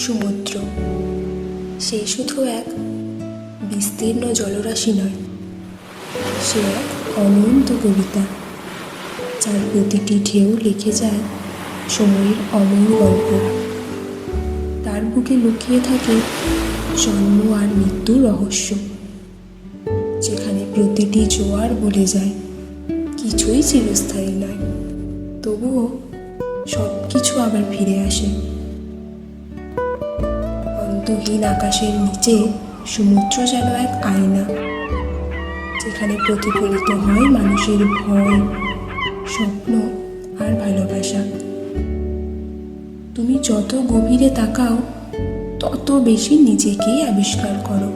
সমুদ্র সে শুধু এক বিস্তীর্ণ জলরাশি নয়, সে এক অনন্ত কবিতা, যার প্রতিটি ঢেউ লিখে যায় সময়ের অমর গল্প। তার বুকে লুকিয়ে থাকে জন্ম আর মৃত্যুর রহস্য, যেখানে প্রতিটি জোয়ার বলে যায় কিছুই চিরস্থায়ী নয়, তবুও সব কিছু আবার ফিরে আসে। অন্তহীন আকাশের নিচে সমুদ্র যেন এক আয়না, যেখানে প্রতিফলিত হয় মানুষের ভয়, স্বপ্ন আর ভালোবাসা। তুমি যত গভীরে তাকাও তত বেশি নিজেকেই আবিষ্কার করো,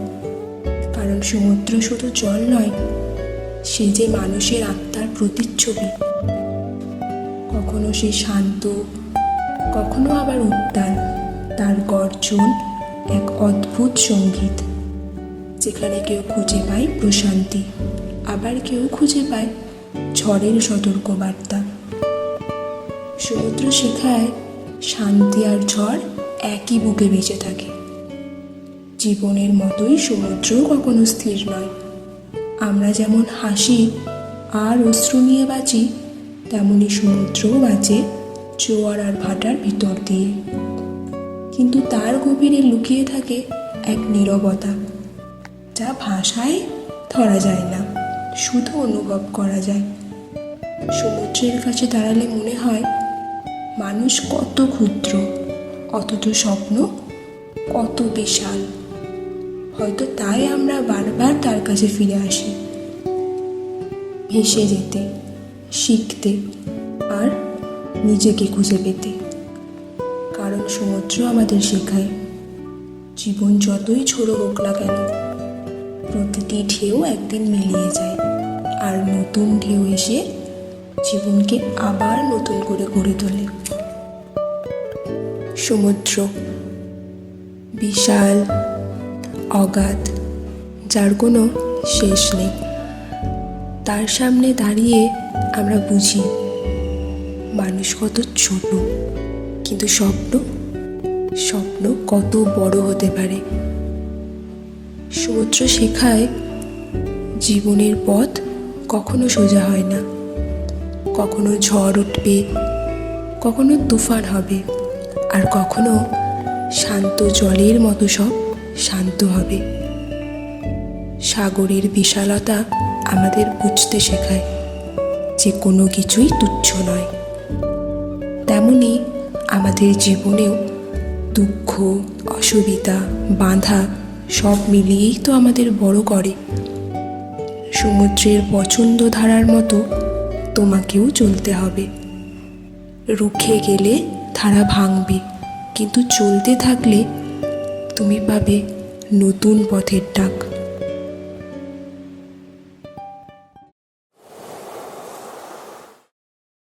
কারণ সমুদ্র শুধু জল নয়, সে যে মানুষের আত্মার প্রতিচ্ছবি। কখনো সে শান্ত, কখনো আবার উত্তাল, তার গর্জন এক অদ্ভুত সঙ্গীত, যেখানে কেউ খুঁজে পায় প্রশান্তি, আবার কেউ খুঁজে পায় ঝড়ের সতর্কবার্তা। সমুদ্র শেখায় শান্তি আর ঝড় একই বুকে বেঁচে থাকে। জীবনের মতোই সমুদ্রও কখনো স্থির নয়। আমরা যেমন হাসি আর অশ্রু নিয়ে বাঁচি, তেমনি সমুদ্রও বাঁচে জোয়ার আর ভাটার ভিতর দিয়ে। কিন্তু তার গভীরে লুকিয়ে থাকে এক নীরবতা, যা ভাষায় ধরা যায় না, শুধু অনুভব করা যায়। সমুদ্রের কাছে দাঁড়ালে মনে হয় মানুষ কত ক্ষুদ্র, অথচ স্বপ্ন কত বিশাল। হয়তো তাই আমরা বারবার তার কাছে ফিরে আসি, ভেসে যেতে, শিখতে আর নিজেকে খুঁজে পেতে। কারণ সমুদ্র আমাদের শেখায় জীবন যতই ছোট হোক না কেন, প্রতিটি ঢেউ একদিন মিলিয়ে যায়, আর নতুন ঢেউ এসে জীবনকে আবার নতুন করে গড়ে তোলে। সমুদ্র বিশাল, অগাধ, যার কোনো শেষ নেই। তার সামনে দাঁড়িয়ে আমরা বুঝি মানুষ কত ছোট, কিন্তু স্বপ্ন কত বড় হতে পারে। সমুদ্র শেখায় জীবনের পথ কখনো সোজা হয় না, কখনো ঝড় উঠবে, কখনো তুফান হবে, আর কখনো শান্ত জলের মতো সব শান্ত হবে। সাগরের বিশালতা আমাদের বুঝতে শেখায় যে কোনো কিছুই তুচ্ছ নয়। তেমনি আমাদের জীবনেও দুঃখ, অসুবিধা, বাধা সব মিলিয়েই তো আমাদের বড় করে। সমুদ্রের প্রচণ্ড ধারার মতো তোমাকেও চলতে হবে। রুখে গেলে ধারা ভাঙবে, কিন্তু চলতে থাকলে তুমি পাবে নতুন পথের ডাক।